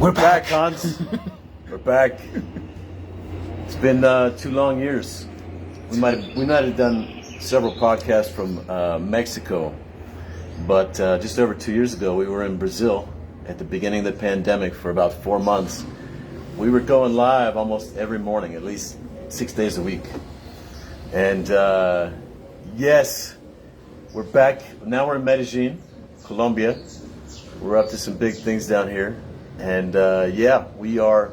We're back, Hans. We're back. It's been 2 long years. We might have done several podcasts from Mexico, but just over 2 years ago, we were in Brazil at the beginning of the pandemic for about 4 months. We were going live almost every morning, at least 6 days a week. And yes, we're back. Now we're in Medellín, Colombia. We're up to some big things down here. And yeah, we are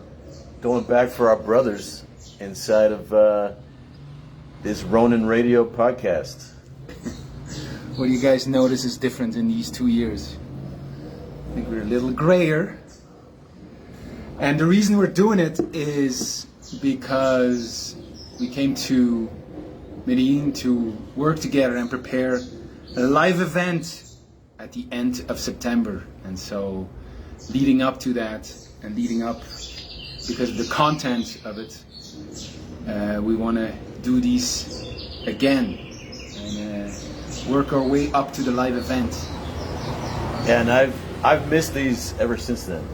going back for our brothers inside of this Ronin Radio podcast. What do you guys notice is different in these 2 years? I think we're a little grayer. And the reason we're doing it is because we came to Medellín to work together and prepare a live event at the end of September. And so leading up to that and leading up because of the content of it, we want to do these again and work our way up to the live event. Yeah, and I've missed these ever since then.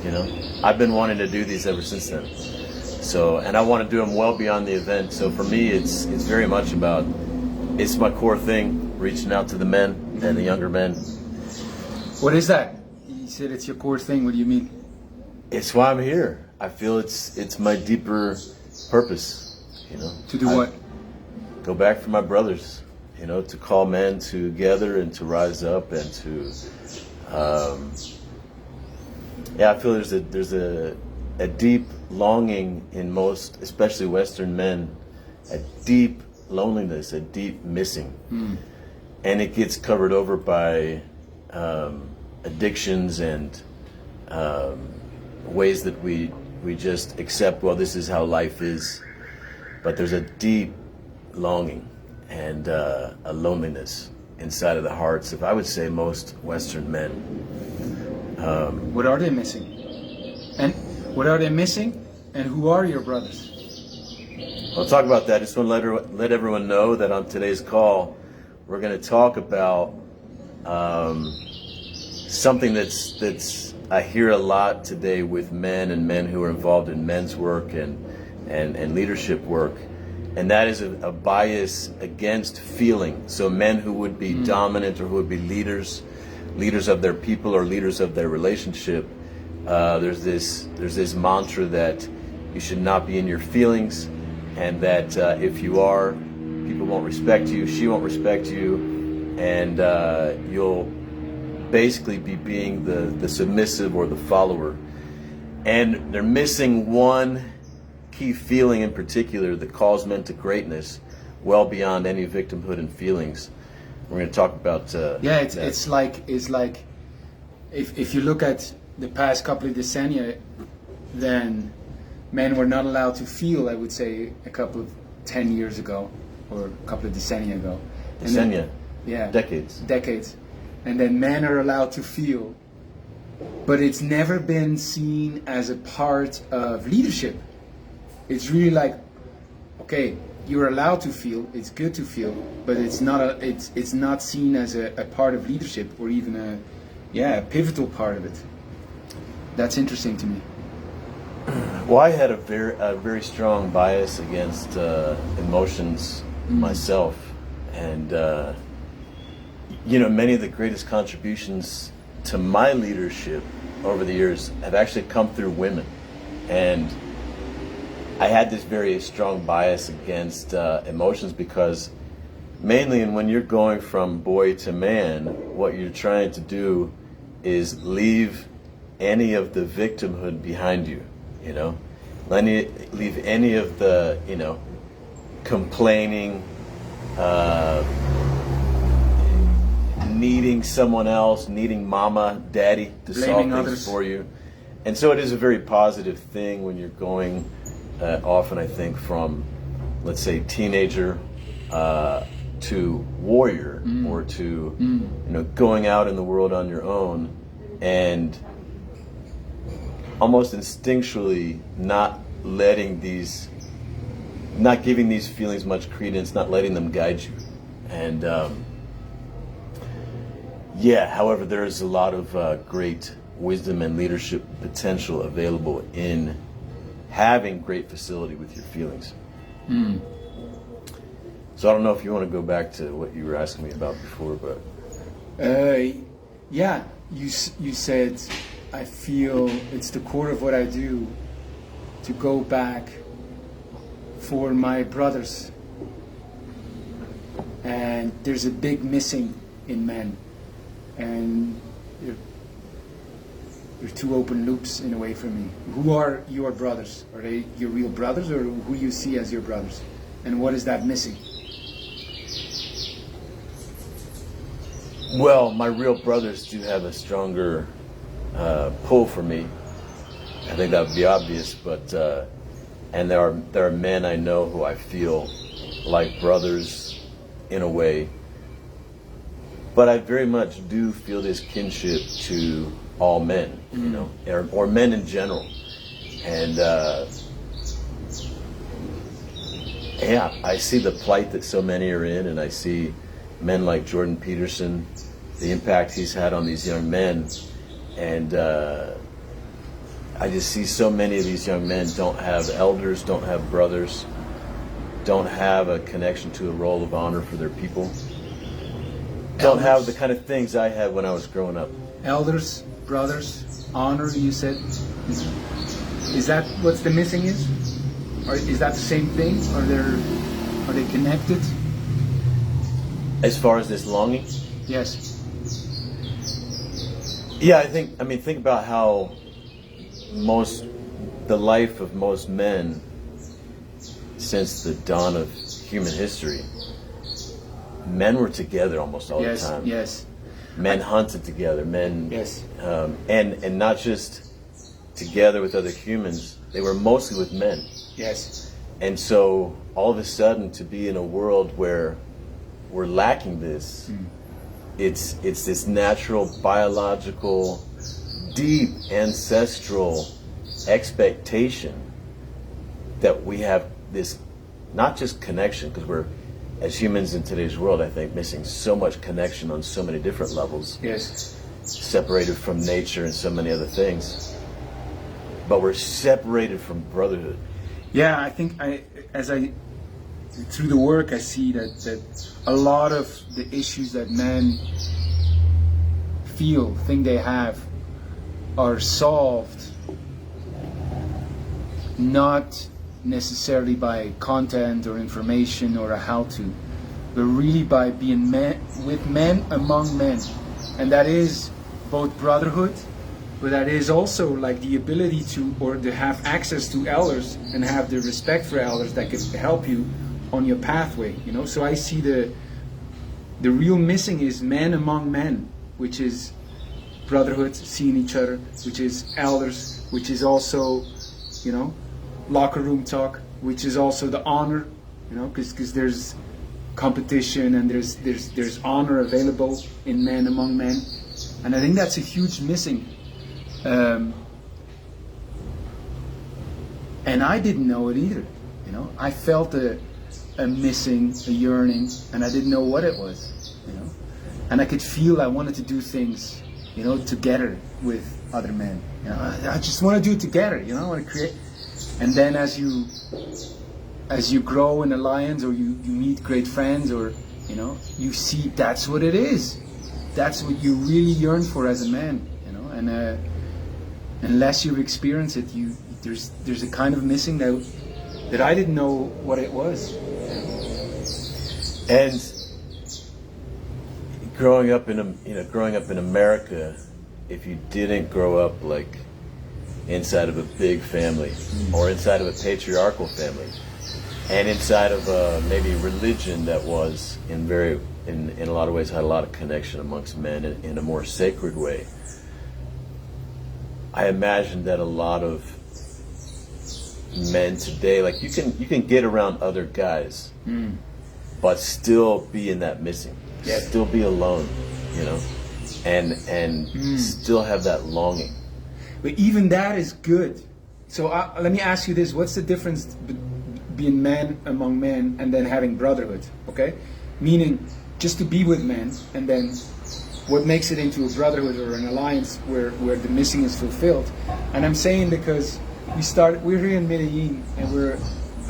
You know, I've been wanting to do these ever since then. So, and I want to do them well beyond the event. So for me, it's very much about, it's my core thing, reaching out to the men and the younger men. What is that? You said it's your core thing. What do you mean? It's why I'm here. I feel it's my deeper purpose. You know. To do what? Go back for my brothers. You know, to call men together and to rise up and to. Yeah, I feel there's a deep longing in most, especially Western men, a deep loneliness, a deep missing, and it gets covered over by addictions and ways that we just accept. Well, this is how life is, but there's a deep longing and a loneliness inside of the hearts of, I would say, most Western men. What are they missing? And what are they missing? And who are your brothers? I'll talk about that. I just want to let everyone know that on today's call, we're going to talk about something that's I hear a lot today with men and men who are involved in men's work and leadership work, and that is a bias against feeling. So men who would be dominant or who would be leaders of their people or leaders of their relationship, there's this mantra that you should not be in your feelings, and that if you are, people won't respect you, she won't respect you, and you'll basically be being the submissive or the follower. And they're missing one key feeling in particular that calls men to greatness, well beyond any victimhood and feelings. We're going to talk about it's like if you look at the past couple of decennia, then men were not allowed to feel, I would say, a couple of 10 years ago or a couple of decennia ago. Decades. And then men are allowed to feel, but it's never been seen as a part of leadership. It's really like, okay, you're allowed to feel, it's good to feel, but it's not seen as a part of leadership or even a pivotal part of it. That's interesting to me. Well, I had a very strong bias against emotions myself, and you know, many of the greatest contributions to my leadership over the years have actually come through women, and I had this very strong bias against emotions because mainly when you're going from boy to man, what you're trying to do is leave any of the victimhood behind you, you know, leave any of the, you know, complaining, needing someone else, needing mama, daddy to solve things others for you. And so it is a very positive thing when you're going often, I think, from, let's say, teenager to warrior, or to you know, going out in the world on your own and almost instinctually not giving these feelings much credence, not letting them guide you. And however, there is a lot of great wisdom and leadership potential available in having great facility with your feelings. So I don't know if you want to go back to what you were asking me about before, but yeah, you said, I feel it's the core of what I do to go back for my brothers, and there's a big missing in men, and there are two open loops in a way for me. Who are your brothers? Are they your real brothers, or who you see as your brothers? And what is that missing? well, my real brothers do have a stronger pull for me. I think that would be obvious, but and there are men I know who I feel like brothers in a way, but I very much do feel this kinship to all men, you know, or men in general, and yeah, I see the plight that so many are in, and I see men like Jordan Peterson, the impact he's had on these young men, and I just see so many of these young men don't have elders, don't have brothers, don't have a connection to a role of honor for their people, don't have the kind of things I had when I was growing up. Elders, brothers, honor, you said. Is that what's the missing is? Or is that the same thing? Are they connected? As far as this longing? Yes. Yeah, think about how the life of most men since the dawn of human history, men were together almost all the time. Yes. Men hunted together. Men. Yes. And not just together with other humans. They were mostly with men. Yes. And so all of a sudden, to be in a world where we're lacking this, it's this natural, biological, deep ancestral expectation that we have this, not just connection, because we're, as humans in today's world, I think, missing so much connection on so many different levels. Yes. Separated from nature and so many other things. But we're separated from brotherhood. Yeah, I think through the work, I see that a lot of the issues that men think they have, are solved not necessarily by content or information or a how-to, but really by being with men among men. And that is both brotherhood, but that is also like the ability to have access to elders and have the respect for elders that could help you on your pathway, you know. So I see the real missing is men among men, which is brotherhood, seeing each other, which is elders, which is also, you know, locker room talk, which is also the honor, you know, because there's competition and there's honor available in men among men, and I think that's a huge missing. And I didn't know it either, you know. I felt a missing, a yearning, and I didn't know what it was, you know. And I could feel I wanted to do things, you know, together with other men. You know, I just want to do it together, you know. I want to create. And then as you grow in alliance, or you meet great friends, or, you know, you see that's what it is. That's what you really yearn for as a man, you know. And unless you experience it, there's a kind of missing that I didn't know what it was. And growing up in America, if you didn't grow up like inside of a big family, or inside of a patriarchal family, and inside of maybe religion that was in a lot of ways had a lot of connection amongst men in a more sacred way, I imagine that a lot of men today, like you can get around other guys, but still be in that missing, still be alone, you know, and still have that longing. But even that is good. So let me ask you this: what's the difference being men among men and then having brotherhood? Okay, meaning just to be with men and then what makes it into a brotherhood or an alliance where the missing is fulfilled. And I'm saying because we're here in Medellín, and we're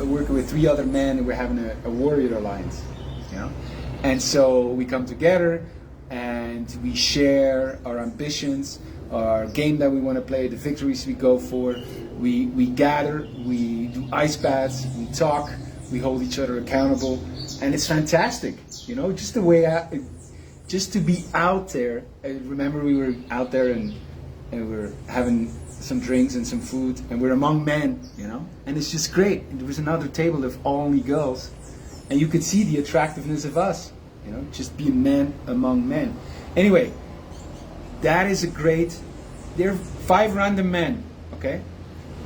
working with 3 other men, and we're having a warrior alliance, you know. And so we come together and we share our ambitions, our game that we want to play, the victories we go for. We gather, we do ice baths, we talk, we hold each other accountable, and it's fantastic, you know. Just the way just to be out there. I remember we were out there and we were having some drinks and some food, and we're among men, you know, and it's just great. And there was another table of only girls, and you could see the attractiveness of us, you know, just being men among men. Anyway, that is a great. There are 5 random men, okay,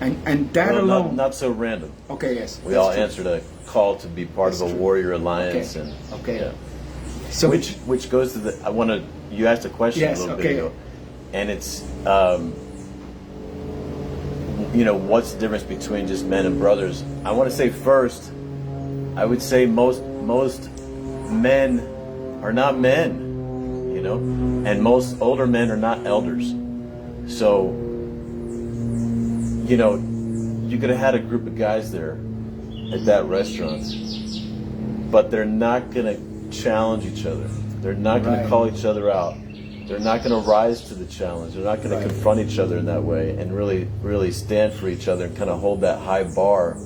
and that well, alone. Not so random. Okay, yes. We all answered a call to be part of a warrior alliance, okay. and okay. Yeah. So which goes to the. I want to. You asked a question yes, a little okay. bit ago, and it's. You know, what's the difference between just men and brothers? I want to say first, I would say most men are not men, you know, and most older men are not elders. So, you know, you could have had a group of guys there at that restaurant, but they're not going to challenge each other. They're not going to call each other out. They're not going to rise to the challenge. They're not going to confront each other in that way and really stand for each other and kind of hold that high bar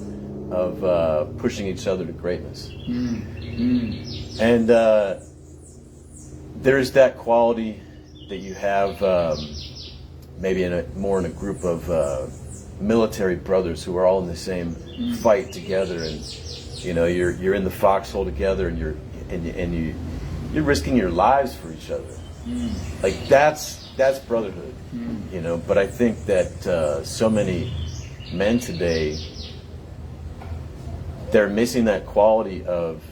of pushing each other to greatness. And there's that quality that you have maybe more in a group of military brothers who are all in the same fight together, and you know you're in the foxhole together, and you're risking your lives for each other. Like that's brotherhood, you know. But I think that so many men today, they're missing that quality of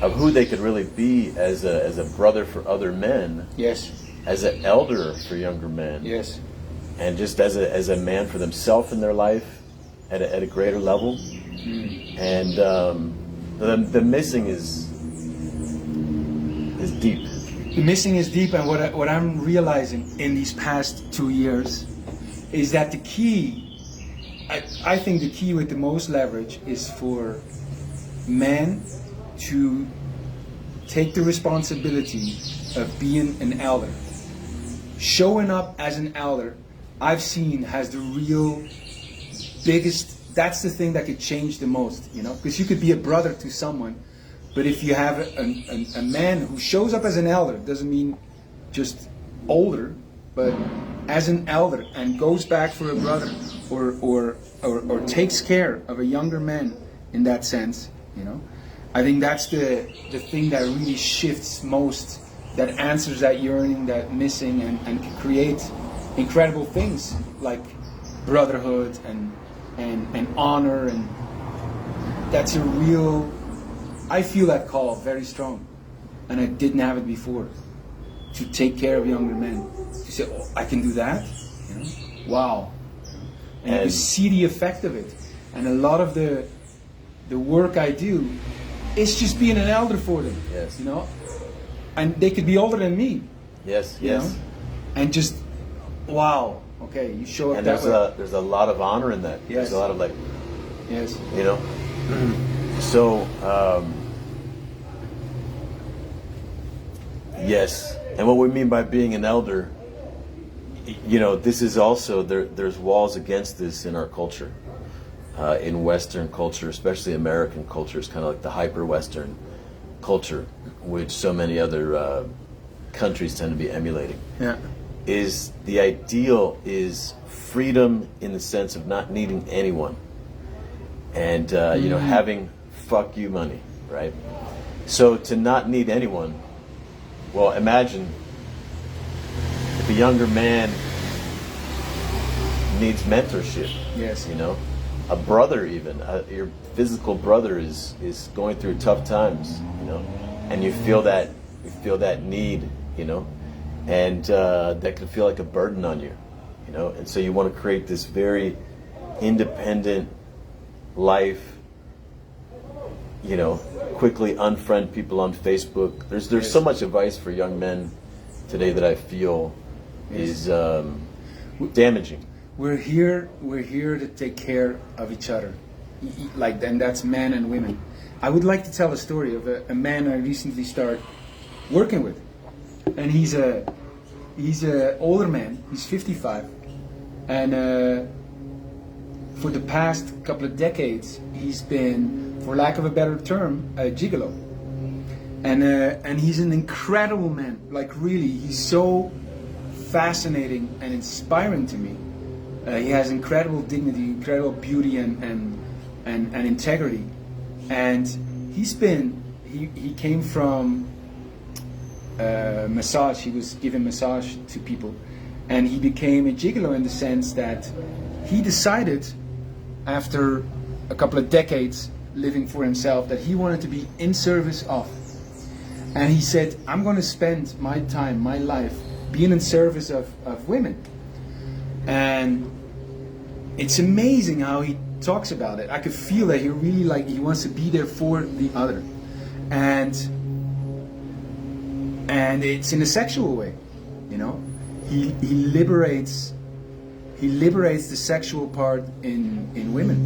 who they could really be as a brother for other men. Yes. As an elder for younger men. Yes. And just as a man for themselves in their life at a greater level. And the missing is deep. The missing is deep, and what I'm realizing in these past 2 years is that the key, I think the key with the most leverage is for men to take the responsibility of being an elder. Showing up as an elder, I've seen, has the real biggest, that's the thing that could change the most, you know, because you could be a brother to someone, but if you have a man who shows up as an elder, doesn't mean just older, but as an elder and goes back for a brother, or takes care of a younger man in that sense, you know, I think that's the thing that really shifts most, that answers that yearning, that missing, and can create incredible things like brotherhood and honor, and that's a real. I feel that call very strong, and I didn't have it before. To take care of younger men, to say, "Oh, I can do that," you know? Wow, and you see the effect of it. And a lot of the work I do is just being an elder for them. Yes. You know, and they could be older than me. Yes. You know? And just wow. Okay, you show up. And that way. there's a lot of honor in that. Yes. There's a lot of Yes. You know. So, yes, and what we mean by being an elder, you know, this is also, there's walls against this in our culture, in Western culture, especially American culture, is kind of like the hyper-Western culture, which so many other countries tend to be emulating. Yeah. Is the ideal is freedom in the sense of not needing anyone, and you know, having fuck you money, right? So to not need anyone, well, imagine if a younger man needs mentorship. Yes. You know, a brother, even your physical brother is going through tough times, you know, and you feel that need, you know, and that can feel like a burden on you, you know, and so you want to create this very independent life, you know, quickly unfriend people on Facebook. There's so much advice for young men today that I feel is damaging. We're here to take care of each other, and that's men and women. I would like to tell a story of a man I recently started working with, and he's a older man. He's 55, and for the past couple of decades, he's been, for lack of a better term, a gigolo. And he's an incredible man. Like really, he's so fascinating and inspiring to me. He has incredible dignity, incredible beauty, and integrity. And he came from massage. He was giving massage to people, and he became a gigolo in the sense that he decided, after a couple of decades living for himself, that he wanted to be in service of. And he said, I'm going to spend my time, my life, being in service of women. And it's amazing how he talks about it. I could feel that he really he wants to be there for the other. And it's in a sexual way, you know. He liberates the sexual part in women.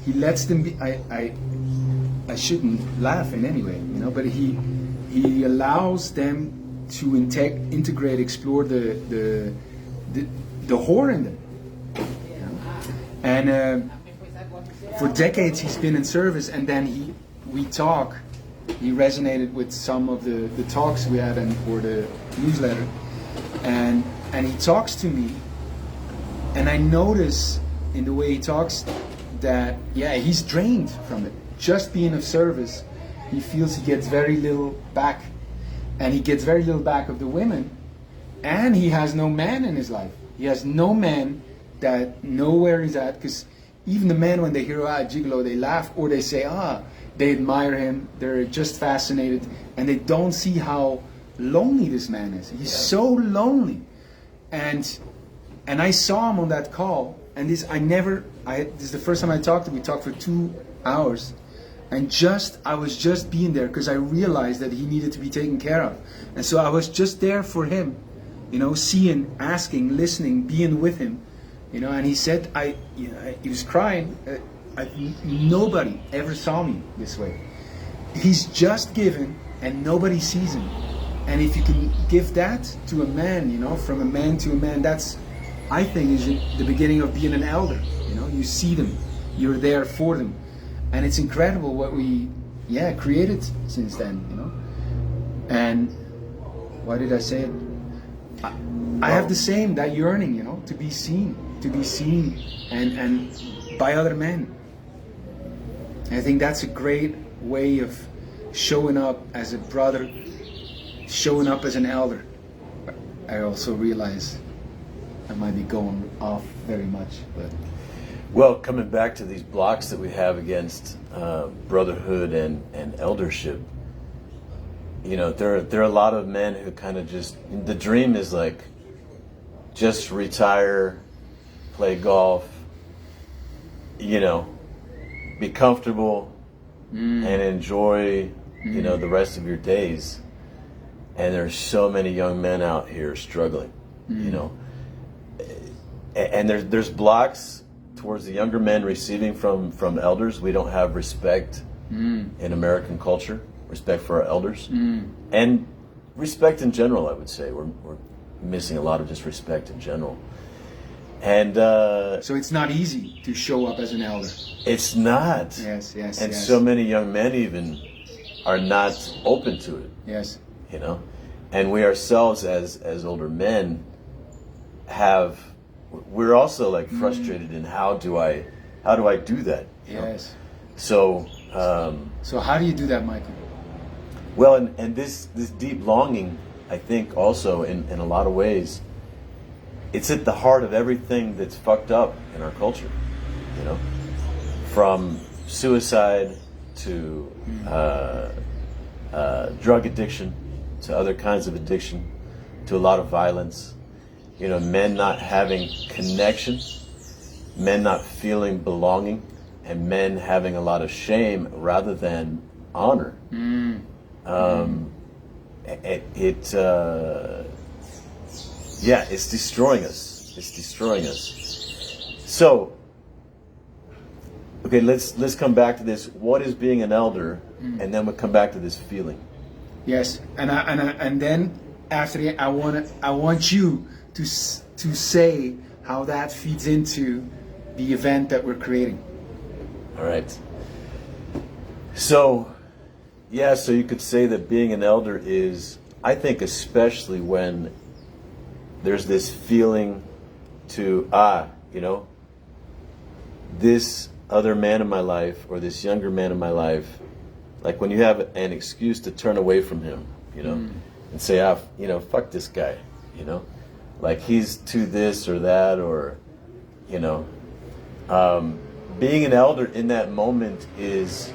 He lets them be. I shouldn't laugh in any way, you know, but he allows them to integrate, explore the whore in them. You know? And for decades he's been in service, and then we talk. He resonated with some of the talks we had or the newsletter, and he talks to me, and I notice in the way he talks that he's drained from it. Just being of service, he feels he gets very little back, and he gets very little back of the women, and he has no man in his life. He has no man that know where he's at, because even the men, when they hear gigolo, they laugh, or they say they admire him, they're just fascinated, and they don't see how lonely this man is. He's so lonely. And I saw him on that call, and this is the first time I talked to him. We talked for 2 hours, and I was just being there because I realized that he needed to be taken care of. And so I was just there for him, you know, seeing, asking, listening, being with him, you know. And he said, he was crying. Nobody ever saw me this way. He's just given, and nobody sees him. And if you can give that to a man, you know, from a man to a man, that's, I think, is the beginning of being an elder. You know, you see them, you're there for them, and it's incredible what we, created since then. You know, and why did I say it? I have the same, that yearning, you know, to be seen, and by other men. I think that's a great way of showing up as a brother, showing up as an elder. I also realize I might be going off very much, but well, coming back to these blocks that we have against brotherhood and eldership, you know, there are a lot of men who kind of just, the dream is like just retire, play golf, you know, be comfortable and enjoy, you know, the rest of your days. And there's so many young men out here struggling, you know. And there's blocks towards the younger men receiving from elders. We don't have respect in American culture, respect for our elders, and respect in general. I would say we're missing a lot of just respect in general. And so it's not easy to show up as an elder. It's not. Yes. And so many young men even are not open to it. Yes. You know, and we ourselves as older men we're also like frustrated in how do I do that? Yes. So how do you do that, Michael? Well, and this deep longing, I think also in a lot of ways, it's at the heart of everything that's fucked up in our culture, you know, from suicide to drug addiction to other kinds of addiction to a lot of violence, you know, men not having connection, men not feeling belonging, men having a lot of shame rather than honor. It's destroying us. It's destroying us. So, okay, let's come back to this. What is being an elder? And then we'll come back to this feeling. Yes, and then after that, I want you to say how that feeds into the event that we're creating. All right. So you could say that being an elder is, I think, especially when there's this feeling to, this other man in my life or this younger man in my life, like when you have an excuse to turn away from him, and say, fuck this guy, like he's to this or that, or, being an elder in that moment is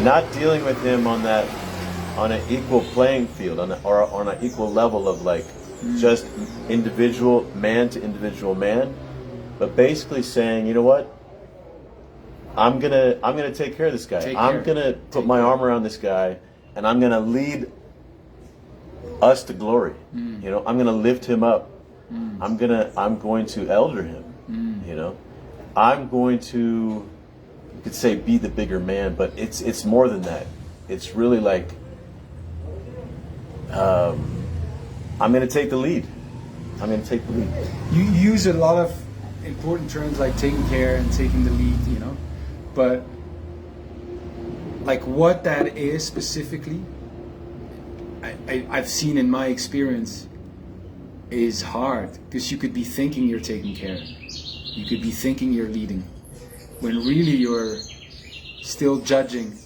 not dealing with him on an equal playing field, or on an equal level of like just individual man to individual man, but basically saying, you know what, I'm gonna take care of this guy. I'm gonna put my arm around this guy, and I'm gonna lead us to glory. I'm gonna lift him up. I'm going to elder him. I'm going to, you could say, be the bigger man, but it's more than that. It's really like, I'm going to take the lead. I'm going to take the lead. You use a lot of important terms like taking care and taking the lead, but like what that is specifically, I've seen in my experience, is hard, because you could be thinking you're taking care. You could be thinking you're leading, when really you're still judging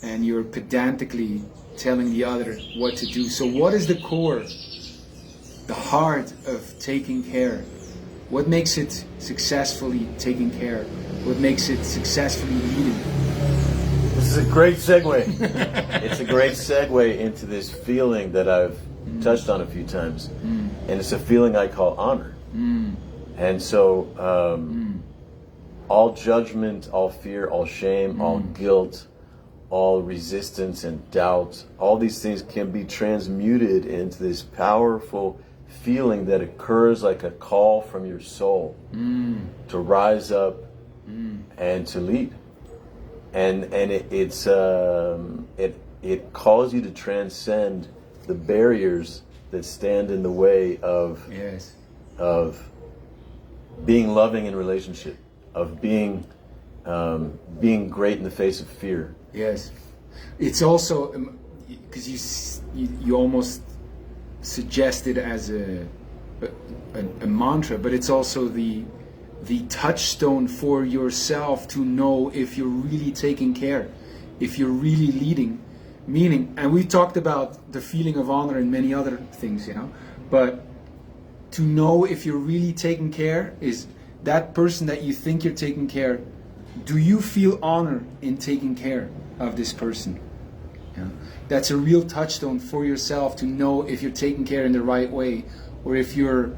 and you're pedantically telling the other what to do. So what is the core, the heart of taking care? What makes it successfully taking care? What makes it successfully leading? This is a great segue. It's a great segue into this feeling that I've touched on a few times. And it's a feeling I call honor. And so all judgment, all fear, all shame, all guilt, all resistance and doubt, all these things can be transmuted into this powerful feeling that occurs like a call from your soul to rise up and to lead. And it calls you to transcend the barriers that stand in the way of being loving in relationship, of being great in the face of fear. Yes, it's also because you almost suggest it as a mantra, but it's also the touchstone for yourself to know if you're really taking care, if you're really leading. Meaning, and we talked about the feeling of honor and many other things, but to know if you're really taking care is that person that you think you're taking care. Do you feel honor in taking care of this person? That's a real touchstone for yourself to know if you're taking care in the right way, or if you're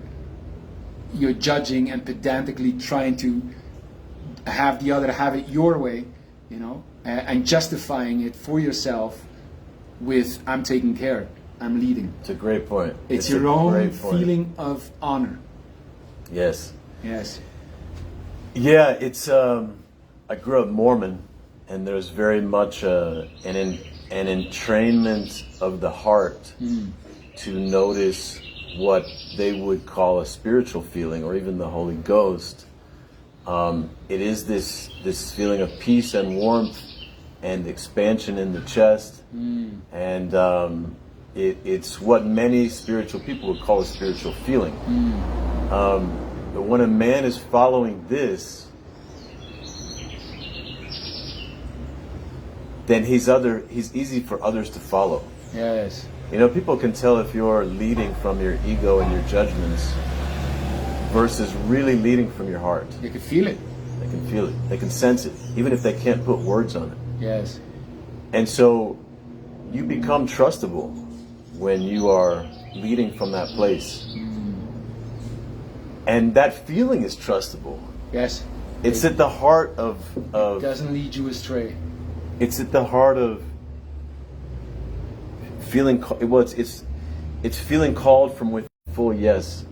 judging and pedantically trying to have the other have it your way, and justifying it for yourself with I'm taking care, I'm leading. It's a great point. It's your own feeling of honor. Yes. Yes. Yeah, it's I grew up Mormon, and there's very much an entrainment of the heart to notice what they would call a spiritual feeling, or even the Holy Ghost. It is this feeling of peace and warmth and expansion in the chest, and it's what many spiritual people would call a spiritual feeling. But when a man is following this, then he's easy for others to follow. Yes. People can tell if you're leading from your ego and your judgments versus really leading from your heart. You can feel it. They can feel it. They can sense it, even if they can't put words on it. Yes. And so you become trustable when you are leading from that place. And that feeling is trustable. Yes. It's at the heart of doesn't lead you astray. It's at the heart of feeling. Well, it's feeling called from with full yes,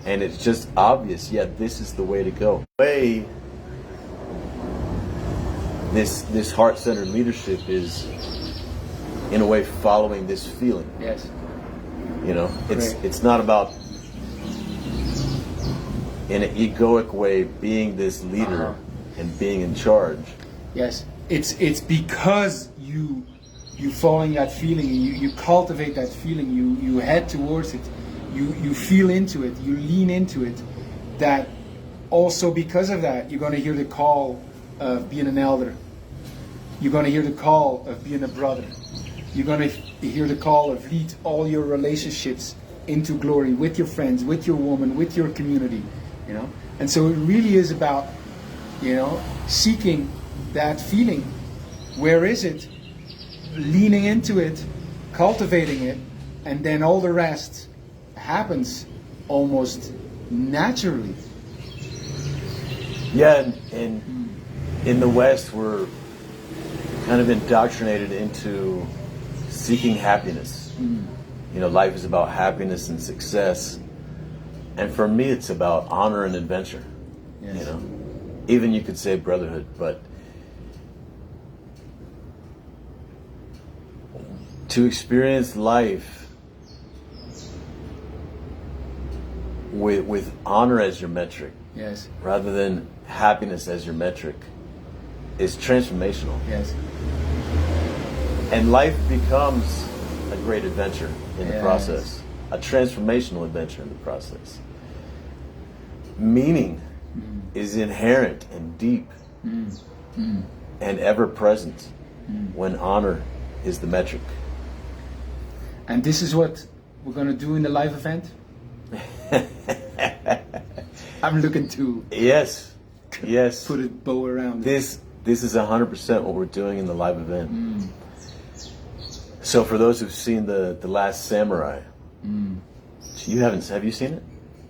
and it's just obvious. Yeah, this is the way to go. This heart-centered leadership is, in a way, following this feeling. Yes. You know, Great. it's not about, in an egoic way, being this leader and being in charge. Yes. It's because you following that feeling, you cultivate that feeling, you head towards it, you feel into it, you lean into it, that also because of that you're going to hear the call of being an elder. You're going to hear the call of being a brother. You're going to hear the call of lead all your relationships into glory with your friends, with your woman, with your community, you know. And so it really is about, you know, seeking that feeling. Where is it? Leaning into it, cultivating it, and then all the rest happens almost naturally. Yeah, and in the West, we're kind of indoctrinated into seeking happiness. You know, life is about happiness and success. And for me, it's about honor and adventure. Yes. You know, even you could say brotherhood, but to experience life with honor as your metric, Yes. rather than happiness as your metric, is transformational. Yes. And life becomes a great adventure in the Yes. process, a transformational adventure in the process. Meaning is inherent and deep and ever present when honor is the metric. And this is what we're going to do in the live event. I'm looking to Yes. put a bow around it. This is 100% what we're doing in the live event. So for those who've seen the Last Samurai, have you seen it?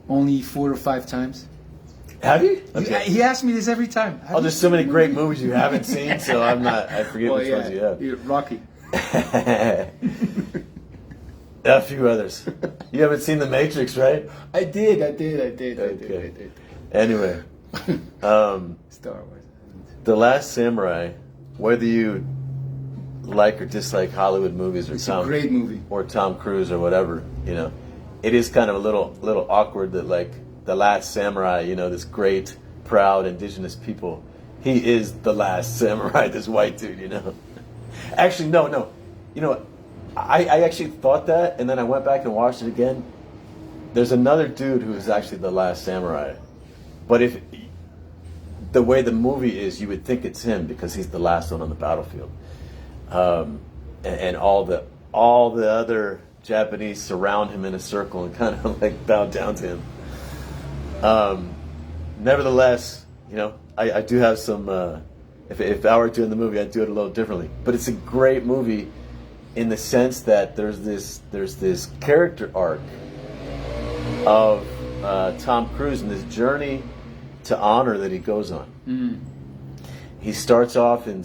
Only 4 or 5 times. Have you? Okay. He asks me this every time. Oh, there's so many great movies you haven't seen, so I forget which ones you have. Rocky. A few others. You haven't seen The Matrix, right? I did. Okay. Anyway, Star Wars. The Last Samurai, whether you like or dislike Hollywood movies or It's a great movie. or Tom Cruise or whatever, you know, it is kind of a little awkward that, like, the Last Samurai, you know, this great, proud, indigenous people, he is the last samurai, this white dude, you know. Actually, no. You know, I actually thought that, and then I went back and watched it again. There's another dude who is actually the last samurai. But if the way the movie is, you would think it's him because he's the last one on the battlefield. And all the other Japanese surround him in a circle and kind of like bow down to him. Nevertheless, you know, I do have some. If I were doing the movie, I'd do it a little differently. But it's a great movie in the sense that there's this character arc of Tom Cruise and this journey to honor that he goes on. He starts off like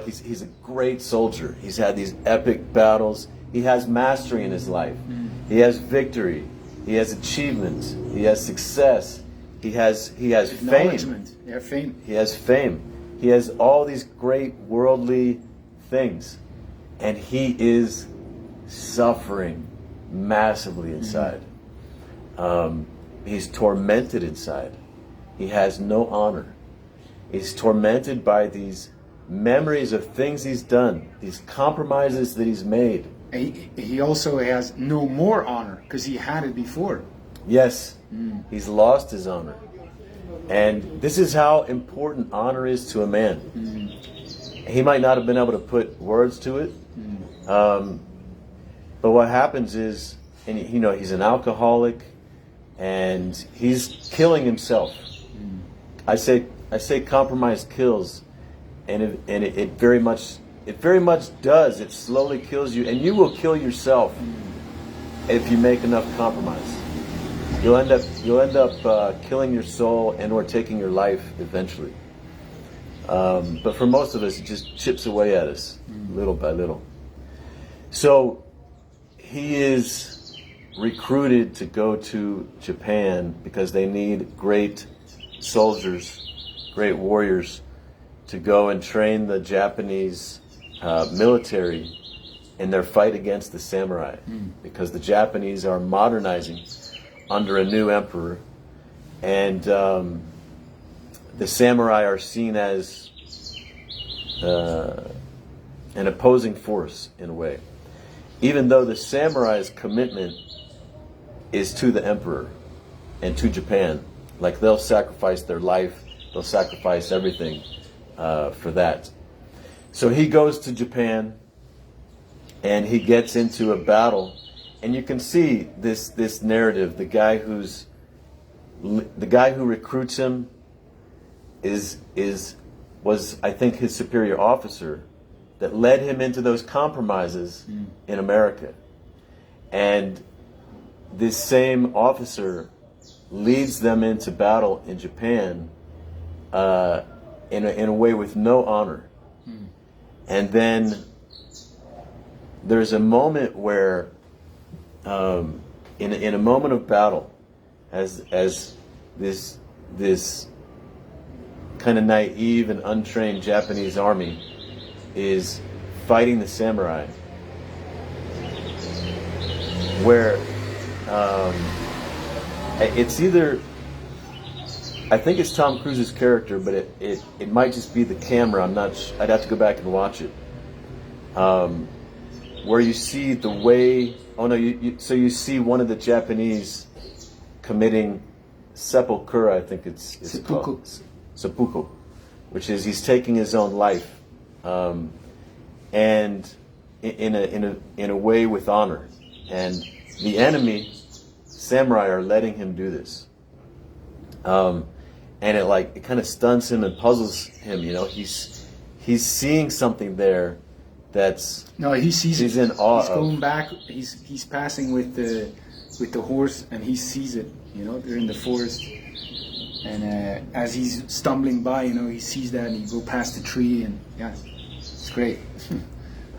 he's a great soldier. He's had these epic battles. He has mastery in his life. He has victory. He has achievement. He has success. He has fame. Yeah, fame. He has fame. He has all these great worldly things, and he is suffering massively inside. He's tormented inside. He has no honor. He's tormented by these memories of things he's done, these compromises that he's made. He also has no more honor because he had it before. Yes, he's lost his honor. And this is how important honor is to a man. He might not have been able to put words to it, but what happens is, and you know, he's an alcoholic, and he's killing himself. I say compromise kills, and it very much does. It slowly kills you, and you will kill yourself if you make enough compromise. you'll end up killing your soul and or taking your life eventually. But for most of us, it just chips away at us little by little. So he is recruited to go to Japan because they need great soldiers, great warriors, to go and train the Japanese military in their fight against the samurai, because the Japanese are modernizing under a new emperor, and the samurai are seen as an opposing force in a way, even though the samurai's commitment is to the emperor and to Japan. Like, they'll sacrifice their life, they'll sacrifice everything for that. So he goes to Japan and he gets into a battle, and you can see this narrative. The guy who recruits him was I think his superior officer that led him into those compromises in America. And this same officer leads them into battle in Japan in a way with no honor. And then there's a moment where, in a moment of battle, as this kind of naive and untrained Japanese army is fighting the samurai, where it's either, I think it's Tom Cruise's character, but it might just be the camera. I'm not. I'd have to go back and watch it. Where you see the way. Oh no! So you see one of the Japanese committing seppuku. I think it's Seppuku. Seppuku, which is he's taking his own life, and in a way with honor. And the enemy samurai are letting him do this. And it kind of stuns him and puzzles him. You know, he's seeing something there that's he sees he's it. in awe. He's going back. He's passing with the horse, and he sees it. You know, they're in the forest, and as he's stumbling by, you know, he sees that, and he go past the tree, and yeah, it's great.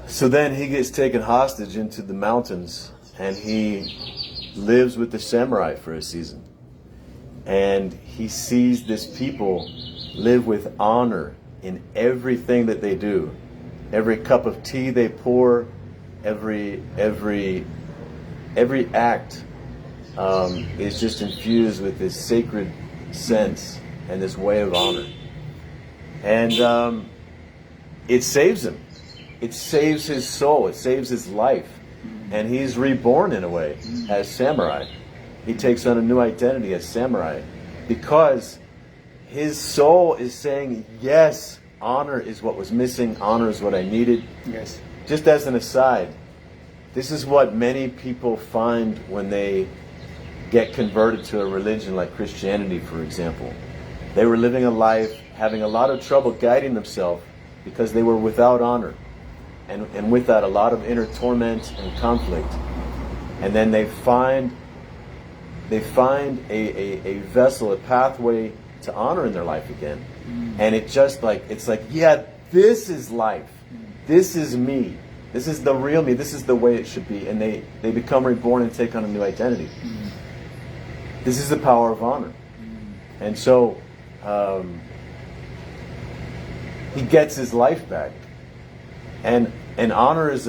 So then he gets taken hostage into the mountains, and he lives with the samurai for a season. And he sees this people live with honor in everything that they do. Every cup of tea they pour, every act is just infused with this sacred sense and this way of honor. And it saves him. It saves his soul. It saves his life. And he's reborn in a way as samurai. He takes on a new identity as samurai because his soul is saying, yes, honor is what was missing. Honor is what I needed. Yes. Just as an aside, this is what many people find when they get converted to a religion like Christianity, for example. They were living a life, having a lot of trouble guiding themselves because they were without honor. And with that, a lot of inner torment and conflict. And then they find a vessel, a pathway to honor in their life again. And it's like, yeah, this is life. This is me. This is the real me. This is the way it should be. And they become reborn and take on a new identity. This is the power of honor. And so he gets his life back. And honor is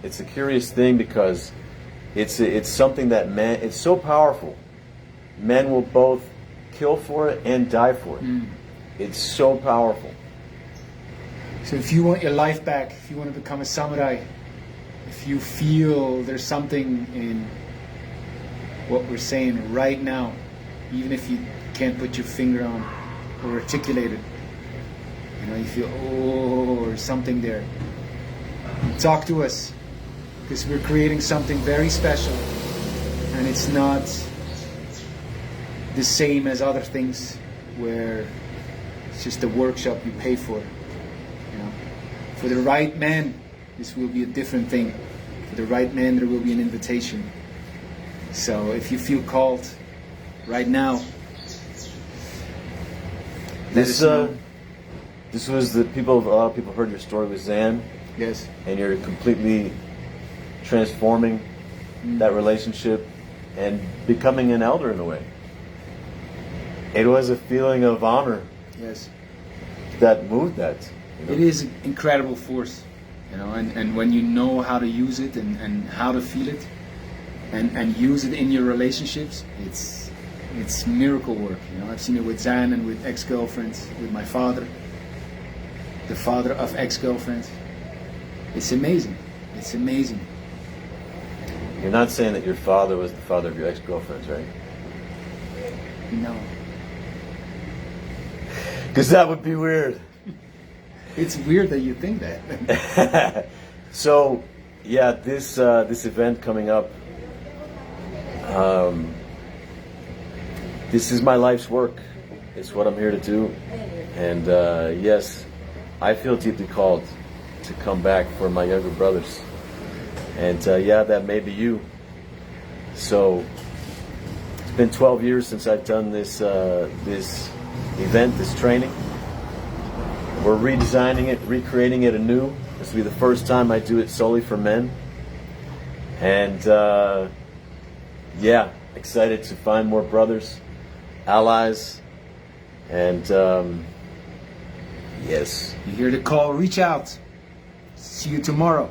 it's a curious thing because it's something that it's so powerful. Men will both kill for it and die for it. It's so powerful. So if you want your life back, if you want to become a samurai, if you feel there's something in what we're saying right now, even if you can't put your finger on or articulate it, you know, you feel, or something there, talk to us, because we're creating something very special, and it's not the same as other things where it's just a workshop you pay for. You know, for the right man, this will be a different thing. For the right man, there will be an invitation. So if you feel called, right now. This was a lot of people heard your story with Zan. Yes. And you're completely transforming that relationship and becoming an elder in a way. It was a feeling of honor. Yes. That moved that. You know? It is an incredible force, you know, and when you know how to use it and how to feel it and use it in your relationships, it's miracle work. You know, I've seen it with Zan and with ex-girlfriends, with my father, the father of ex-girlfriends. It's amazing. It's amazing. You're not saying that your father was the father of your ex-girlfriends, right? No. Because that would be weird. It's weird that you think that. So, yeah, this event coming up, this is my life's work. It's what I'm here to do. And yes, I feel deeply called to come back for my younger brothers. And yeah, that may be you. So, it's been 12 years since I've done this event, this training. We're redesigning it, recreating it anew. This will be the first time I do it solely for men. And yeah, excited to find more brothers, allies, and yes. You hear the call, reach out. See you tomorrow.